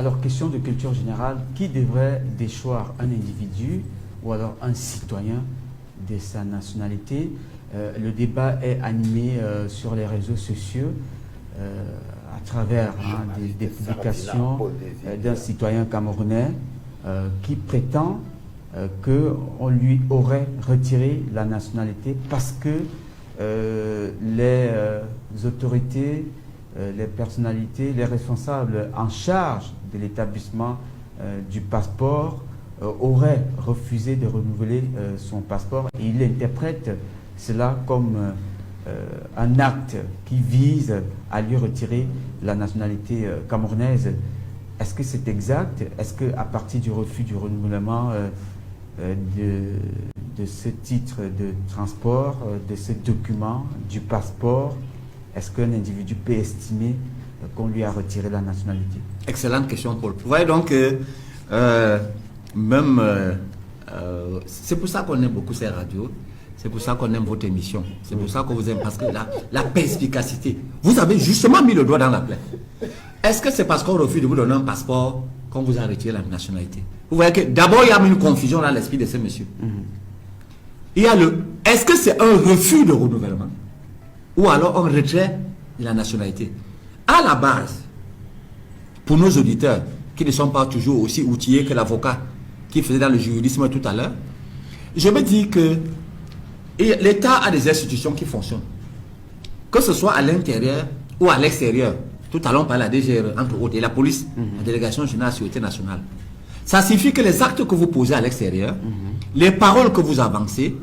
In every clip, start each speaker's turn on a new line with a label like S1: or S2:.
S1: Alors, question de culture générale, qui devrait déchoir un individu ou alors un citoyen de sa nationalité? Le débat est animé sur les réseaux sociaux à travers des publications d'un citoyen camerounais qui prétend qu'on lui aurait retiré la nationalité parce que les autorités, les personnalités, les responsables en charge de l'établissement du passeport auraient refusé de renouveler son passeport, et il interprète cela comme un acte qui vise à lui retirer la nationalité camerounaise. Est-ce que c'est exact? Est-ce qu'à partir du refus du renouvellement de ce titre de transport, de ce document, du passeport, est-ce qu'un individu peut estimer qu'on lui a retiré la nationalité?
S2: Excellente question, Paul. Vous voyez donc c'est pour ça qu'on aime beaucoup ces radios, c'est pour ça qu'on aime votre émission, c'est pour ça qu'on vous aime, parce que la perspicacité, vous avez justement mis le doigt dans la plaie. Est-ce que c'est parce qu'on refuse de vous donner un passeport qu'on vous a retiré la nationalité? Vous voyez que d'abord il y a une confusion dans l'esprit de ces messieurs. Il y a est-ce que c'est un refus de renouvellement ou alors un retrait de la nationalité? À la base, pour nos auditeurs qui ne sont pas toujours aussi outillés que l'avocat qui faisait dans le juridisme tout à l'heure, je me dis que l'État a des institutions qui fonctionnent, que ce soit à l'intérieur ou à l'extérieur. Tout à l'heure on parlait de la DGRE, entre autres, et la police, la Délégation Générale de la Sécurité Nationale. Ça signifie que les actes que vous posez à l'extérieur, les paroles que vous avancez,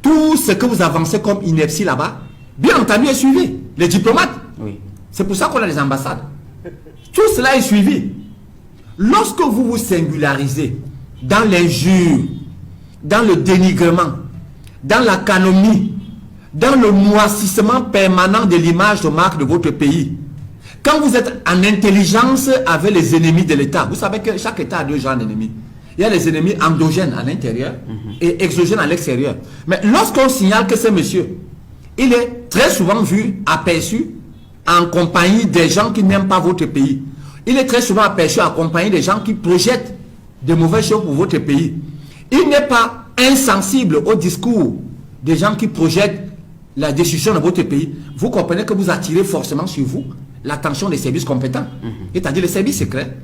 S2: tout ce que vous avancez comme ineptie là-bas, bien entendu est suivi. Les diplomates, c'est pour ça qu'on a les ambassades. Tout cela est suivi. Lorsque vous vous singularisez dans l'injure, dans le dénigrement, dans la calomnie, dans le noircissement permanent de l'image de marque de votre pays, quand vous êtes en intelligence avec les ennemis de l'État, vous savez que chaque État a deux genres d'ennemis. Il y a les ennemis endogènes à l'intérieur et exogènes à l'extérieur. Mais lorsqu'on signale que ce monsieur, il est très souvent vu, aperçu en compagnie des gens qui n'aiment pas votre pays. Il est très souvent aperçu en compagnie des gens qui projettent de mauvaises choses pour votre pays. Il n'est pas insensible au discours des gens qui projettent la destruction de votre pays. Vous comprenez que vous attirez forcément sur vous l'attention des services compétents, c'est-à-dire les services secrets,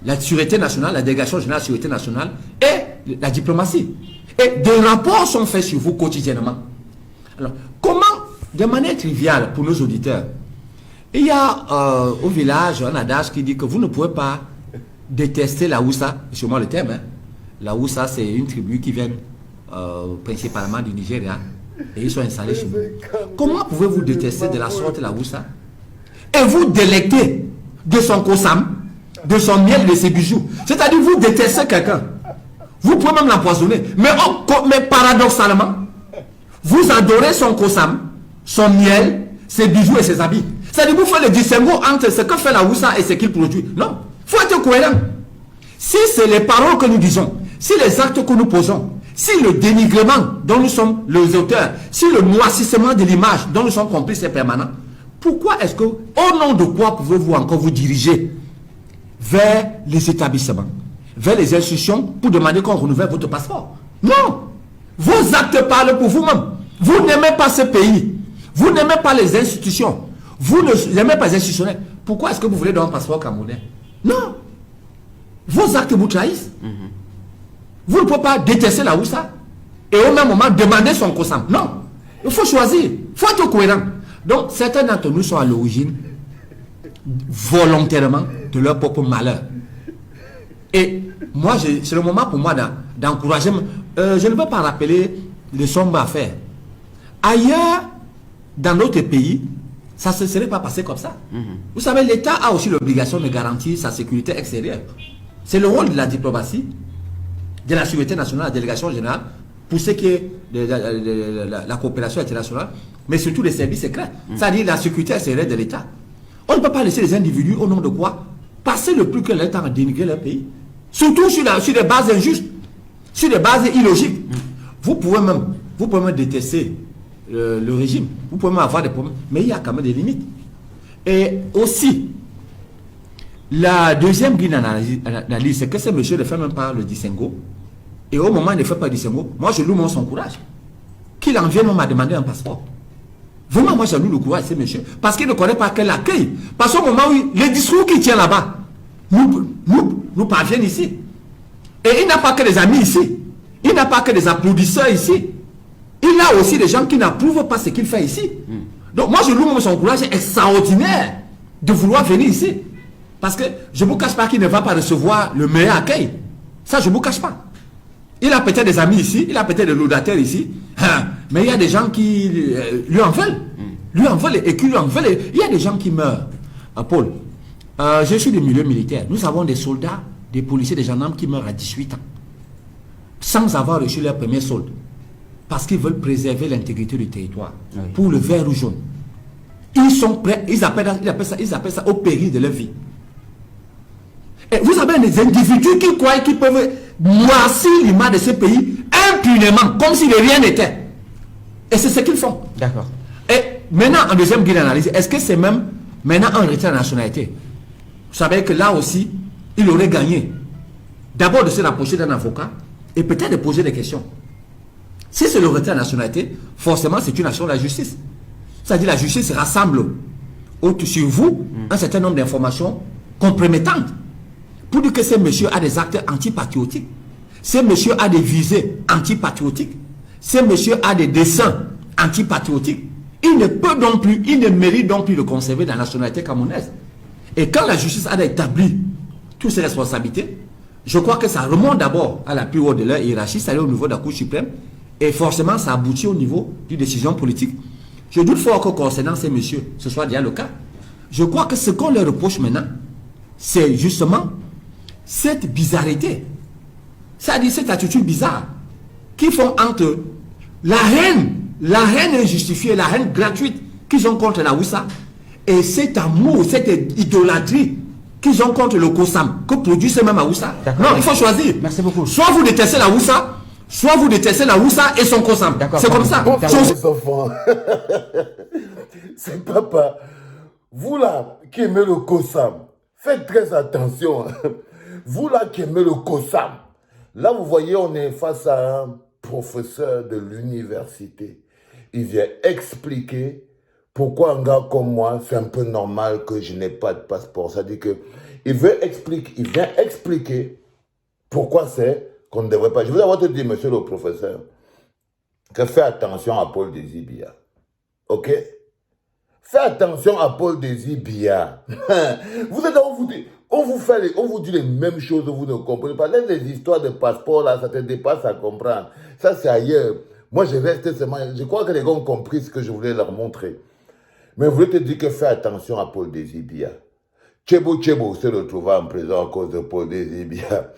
S2: la sûreté nationale, la délégation générale de la sécurité nationale et la diplomatie. Et des rapports sont faits sur vous quotidiennement. Alors, comment, de manière triviale pour nos auditeurs, il y a au village un adage qui dit que vous ne pouvez pas détester la Hausa, c'est moi le terme, la Hausa c'est une tribu qui vient principalement du Nigeria et ils sont installés chez nous. Comment pouvez-vous détester de la sorte la Hausa et vous délecter de son kosam, de son miel, de ses bijoux? C'est-à-dire vous détestez quelqu'un, vous pouvez même l'empoisonner, mais paradoxalement vous adorez son kosam, son miel, ses bijoux et ses habits. C'est-à-dire vous faites le distinguo entre ce que fait la Hausa et ce qu'il produit. Non, il faut être cohérent. Si c'est les paroles que nous disons, si les actes que nous posons, si le dénigrement dont nous sommes les auteurs, si le noircissement de l'image dont nous sommes complices et permanents, pourquoi est-ce que, au nom de quoi pouvez-vous encore vous diriger vers les établissements, vers les institutions pour demander qu'on renouvelle votre passeport? Non! Vos actes parlent pour vous-même. Vous n'aimez pas ce pays. Vous n'aimez pas les institutions. Vous n'aimez pas les institutionnels. Pourquoi est-ce que vous voulez donner un passeport camerounais? Non! Vos actes vous trahissent. Vous ne pouvez pas détester la Hausa et au même moment demander son kosam. Non! Il faut choisir. Il faut être cohérent. Donc, certains d'entre nous sont à l'origine volontairement de leur propre malheur. Et moi, c'est le moment pour moi d'encourager. Je ne veux pas rappeler les sombres affaires. Ailleurs, dans notre pays, ça ne se serait pas passé comme ça. Vous savez, l'État a aussi l'obligation de garantir sa sécurité extérieure. C'est le rôle de la diplomatie, de la sécurité nationale, de la délégation générale, pour ce qui est de la coopération internationale, mais surtout les services secrets. C'est-à-dire la sécurité extérieure de l'État. On ne peut pas laisser les individus, au nom de quoi, passer le plus que leur temps à dénigrer leur pays. Surtout sur des bases injustes, sur des bases illogiques. Vous pouvez même détester le régime, vous pouvez même avoir des problèmes, mais il y a quand même des limites. Et aussi, La deuxième grille d'analyse, c'est que ce monsieur ne fait même pas le distinguo. Et au moment où il ne fait pas le distinguo, moi je loue son courage. Qu'il en vienne, on m'a demandé un passeport. Vraiment, moi je loue le courage de ce monsieur. Parce qu'il ne connaît pas quel accueil. Parce qu'au moment où les discours qu'il tient là-bas nous parviennent ici. Et il n'a pas que des amis ici. Il n'a pas que des applaudisseurs ici. Il a aussi des gens qui n'approuvent pas ce qu'il fait ici. Donc moi je loue son courage extraordinaire de vouloir venir ici. Parce que je ne vous cache pas qu'il ne va pas recevoir le meilleur accueil. Ça, je ne vous cache pas. Il a peut-être des amis ici, il a peut-être des laudateurs ici, mais il y a des gens qui lui en veulent. Lui en veulent et qui lui en veulent. Il y a des gens qui meurent. Paul, je suis du milieu militaire. Nous avons des soldats, des policiers, des gendarmes qui meurent à 18 ans. Sans avoir reçu leur premier solde. Parce qu'ils veulent préserver l'intégrité du territoire. Oui. Pour le vert ou jaune. Ils sont prêts, ils appellent ça au péril de leur vie. Et vous avez des individus qui croient qu'ils peuvent noircir l'image de ce pays impunément, comme si de rien n'était. Et c'est ce qu'ils font.
S1: D'accord.
S2: Et maintenant, en deuxième grille d'analyse, est-ce que c'est même maintenant un retrait de nationalité? Vous savez que là aussi, il aurait gagné. D'abord de se rapprocher d'un avocat et peut-être de poser des questions. Si c'est le retrait de nationalité, forcément c'est une action de la justice. C'est-à-dire la justice rassemble sur vous un certain nombre d'informations compromettantes. Pour dire que ce monsieur a des actes antipatriotiques, ce monsieur a des visées antipatriotiques, ce monsieur a des dessins antipatriotiques, il ne peut donc plus, il ne mérite donc plus de conserver la nationalité camerounaise. Et quand la justice a établi toutes ses responsabilités, je crois que ça remonte d'abord à la plus haute de leur hiérarchie, c'est-à-dire au niveau de la Cour suprême, et forcément ça aboutit au niveau d'une décision politique. Je doute fort que concernant ces messieurs, ce soit déjà le cas. Je crois que ce qu'on leur reproche maintenant, c'est justement cette bizarreté, c'est-à-dire cette attitude bizarre qui font entre la haine injustifiée, la haine gratuite qu'ils ont contre la Hausa et cet amour, cette idolâtrie qu'ils ont contre le Kosam, que produit ce même Hausa. Non, il faut choisir.
S1: Merci beaucoup.
S2: Soit vous détestez la Hausa, soit vous détestez la Hausa et son Kosam. C'est comme ça.
S3: Bon, les enfants, c'est papa. Vous là qui aimez le Kosam, faites très attention. Vous là qui aimez le Kosam, là vous voyez, on est face à un professeur de l'université. Il vient expliquer pourquoi un gars comme moi, c'est un peu normal que je n'ai pas de passeport. C'est-à-dire qu'il vient expliquer pourquoi c'est qu'on ne devrait pas. Je vous avoir te dire, monsieur le professeur, que fais attention à Paul Désir-Biya. Ok? Fais attention à Paul Désir-Biya. Vous êtes on vous dit les mêmes choses, vous ne comprenez pas. Les histoires de passeport, là, ça te dépasse à comprendre. Ça, c'est ailleurs. Moi, je reste seulement. Je crois que les gars ont compris ce que je voulais leur montrer. Mais je voulais te dire que fais attention à Paul Désir-Biya. Tchebo s'est retrouvé en prison à cause de Paul Désir-Biya.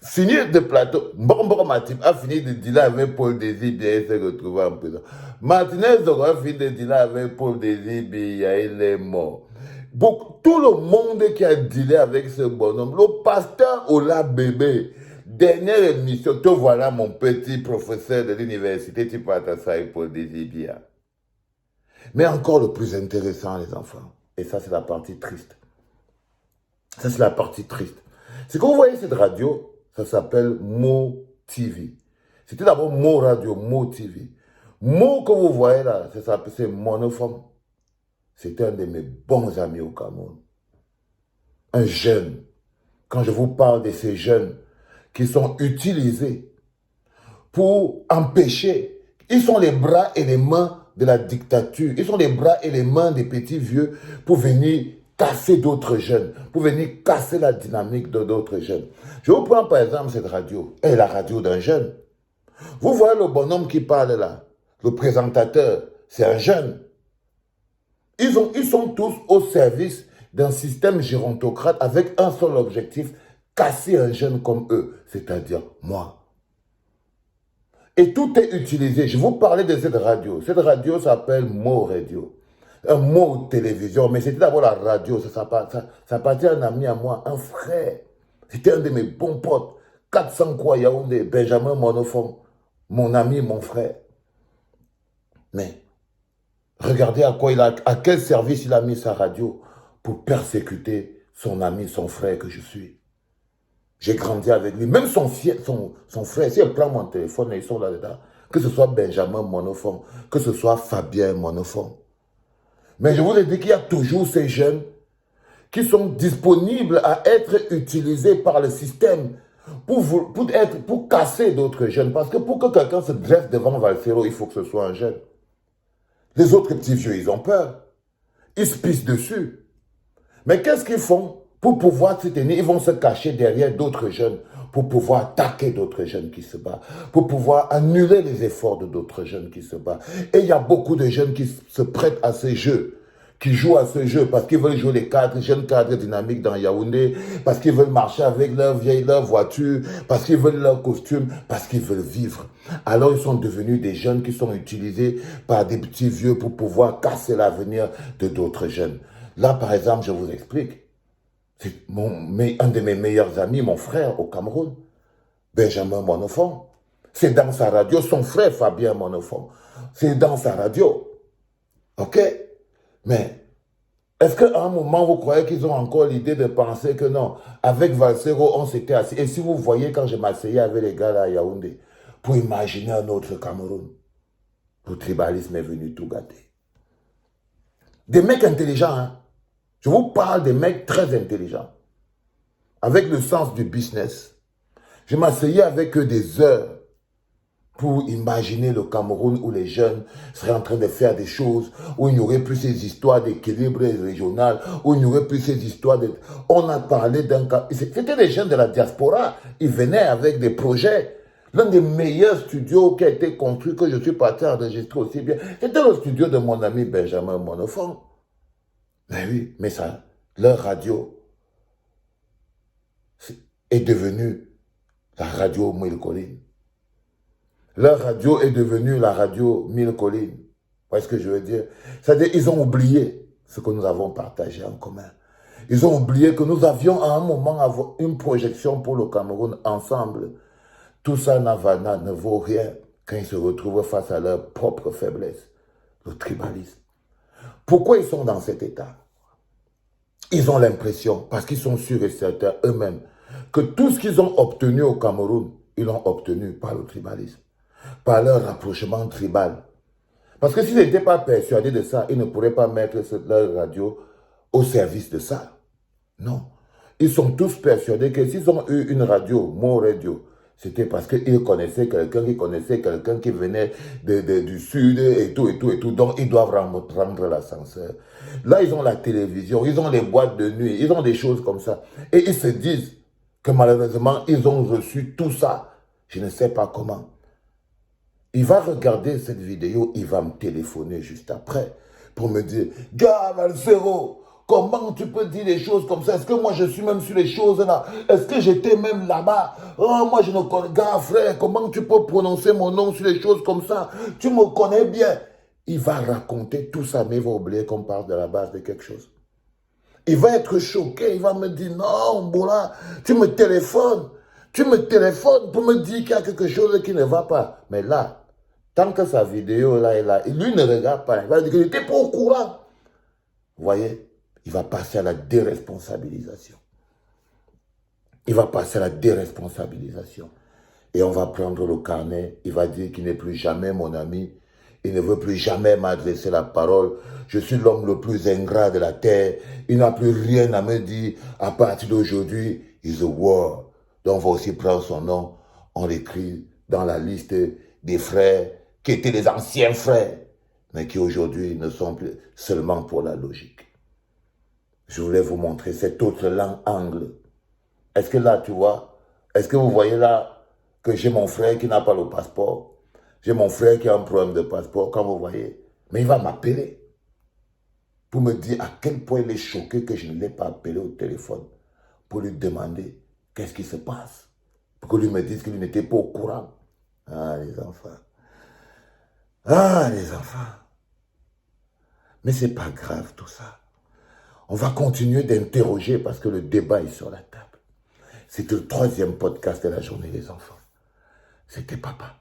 S3: Finir de plateau, Mbombo Matip a fini de dealer avec Paul Désir-Biya et s'est retrouvé en prison. Martinez a fini de dealer avec Paul Désir-Biya, il est mort. Tout le monde qui a dealé avec ce bonhomme, le pasteur Ola Bébé, dernière émission, te voilà mon petit professeur de l'université, tu peux atteindre ça avec Paul Désir-Biya. Mais encore le plus intéressant, les enfants, et ça c'est la partie triste. Ça c'est la partie triste. C'est que vous voyez cette radio, ça s'appelle Mo TV. C'était d'abord Mo Radio, Mo TV. Mo que vous voyez là, c'est Monophone. C'était un de mes bons amis au Cameroun. Un jeune. Quand je vous parle de ces jeunes qui sont utilisés pour empêcher, ils sont les bras et les mains de la dictature. Ils sont les bras et les mains des petits vieux pour venir casser d'autres jeunes, pour venir casser la dynamique de d'autres jeunes. Je vous prends par exemple cette radio, et la radio d'un jeune. Vous voyez le bonhomme qui parle là, le présentateur, c'est un jeune. Ils sont tous au service d'un système gérontocrate avec un seul objectif, casser un jeune comme eux, c'est-à-dire moi. Et tout est utilisé. Je vous parlais de cette radio. Cette radio s'appelle Mo Radio. Un mot télévision, mais c'était d'abord la radio. Ça appartient à un ami à moi, un frère. C'était un de mes bons potes. 400 quoi, Yaoundé, Benjamin Monophone. Mon ami, mon frère. Mais regardez à quel service il a mis sa radio pour persécuter son ami, son frère que je suis. J'ai grandi avec lui. Même son frère, si elle prend mon téléphone et ils sont là-dedans, que ce soit Benjamin, mon enfant, que ce soit Fabien, mon enfant. Mais je vous ai dit qu'il y a toujours ces jeunes qui sont disponibles à être utilisés par le système pour casser d'autres jeunes. Parce que pour que quelqu'un se dresse devant Valsero, il faut que ce soit un jeune. Les autres petits vieux, ils ont peur. Ils se pissent dessus. Mais qu'est-ce qu'ils font pour pouvoir se tenir? Ils vont se cacher derrière d'autres jeunes pour pouvoir attaquer d'autres jeunes qui se battent, pour pouvoir annuler les efforts de d'autres jeunes qui se battent. Et il y a beaucoup de jeunes qui se prêtent à ces jeux, qui jouent à ce jeu parce qu'ils veulent jouer les cadres, jeunes cadres dynamiques dans Yaoundé, parce qu'ils veulent marcher avec leur voiture, parce qu'ils veulent leur costume, parce qu'ils veulent vivre. Alors ils sont devenus des jeunes qui sont utilisés par des petits vieux pour pouvoir casser l'avenir de d'autres jeunes. Là, par exemple, je vous explique. C'est un de mes meilleurs amis, mon frère au Cameroun, Benjamin, mon enfant. C'est dans sa radio, son frère Fabien, mon enfant. C'est dans sa radio. Ok? Mais est-ce qu'à un moment, vous croyez qu'ils ont encore l'idée de penser que non, avec Valsero, on s'était assis. Et si vous voyez quand je m'asseyais avec les gars là à Yaoundé, pour imaginer un autre Cameroun, le tribalisme est venu tout gâter. Des mecs intelligents, hein? Je vous parle des mecs très intelligents, avec le sens du business. Je m'asseyais avec eux des heures pour imaginer le Cameroun où les jeunes seraient en train de faire des choses, où il n'y aurait plus ces histoires d'équilibre régional, où il n'y aurait plus ces histoires de... On a parlé d'un cas... C'était des jeunes de la diaspora. Ils venaient avec des projets. L'un des meilleurs studios qui a été construit, que je suis parti enregistrer aussi bien, c'était le studio de mon ami Benjamin, mon enfant. Mais oui, mais ça, leur radio est devenue la radio Mille Collines. Leur radio est devenue la radio Mille Collines. Vous voyez ce que je veux dire? C'est-à-dire qu'ils ont oublié ce que nous avons partagé en commun. Ils ont oublié que nous avions à un moment une projection pour le Cameroun ensemble. Tout ça ne vaut rien quand ils se retrouvent face à leur propre faiblesse, le tribalisme. Pourquoi ils sont dans cet état? Ils ont l'impression, parce qu'ils sont sûrs et certains eux-mêmes, que tout ce qu'ils ont obtenu au Cameroun, ils l'ont obtenu par le tribalisme, par leur rapprochement tribal. Parce que s'ils n'étaient pas persuadés de ça, ils ne pourraient pas mettre leur radio au service de ça. Non. Ils sont tous persuadés que s'ils ont eu une radio, Mo Radio, c'était parce qu'ils connaissaient quelqu'un qui venait du sud et tout. Donc, ils doivent rendre l'ascenseur. Là, ils ont la télévision, ils ont les boîtes de nuit, ils ont des choses comme ça. Et ils se disent que malheureusement, ils ont reçu tout ça. Je ne sais pas comment. Il va regarder cette vidéo, il va me téléphoner juste après pour me dire « Gars, Valsero, comment tu peux dire des choses comme ça? Est-ce que moi je suis même sur les choses là? Est-ce que j'étais même là-bas? Oh, moi je ne connais pas. Gars, frère, comment tu peux prononcer mon nom sur les choses comme ça? Tu me connais bien. » Il va raconter tout ça, mais il va oublier qu'on parle de la base de quelque chose. Il va être choqué, il va me dire « Non, Bola, tu me téléphones pour me dire qu'il y a quelque chose qui ne va pas. » Mais là, tant que sa vidéo là est là, lui ne regarde pas, il va dire qu'il n'était pas au courant. Vous voyez? Il va passer à la déresponsabilisation. Il va passer à la déresponsabilisation. Et on va prendre le carnet. Il va dire qu'il n'est plus jamais mon ami. Il ne veut plus jamais m'adresser la parole. Je suis l'homme le plus ingrat de la terre. Il n'a plus rien à me dire. À partir d'aujourd'hui, il est a war. Donc on va aussi prendre son nom. On l'écrit dans la liste des frères qui étaient les anciens frères, mais qui aujourd'hui ne sont plus seulement pour la logique. Je voulais vous montrer cet autre angle. Est-ce que là, tu vois, est-ce que vous voyez là que j'ai mon frère qui n'a pas le passeport? J'ai mon frère qui a un problème de passeport, quand vous voyez. Mais il va m'appeler pour me dire à quel point il est choqué que je ne l'ai pas appelé au téléphone pour lui demander qu'est-ce qui se passe. Pour que lui me dise qu'il n'était pas au courant. Ah, les enfants. Ah, les enfants. Mais c'est pas grave tout ça. On va continuer d'interroger parce que le débat est sur la table. C'était le 3e podcast de la journée, les enfants. C'était papa.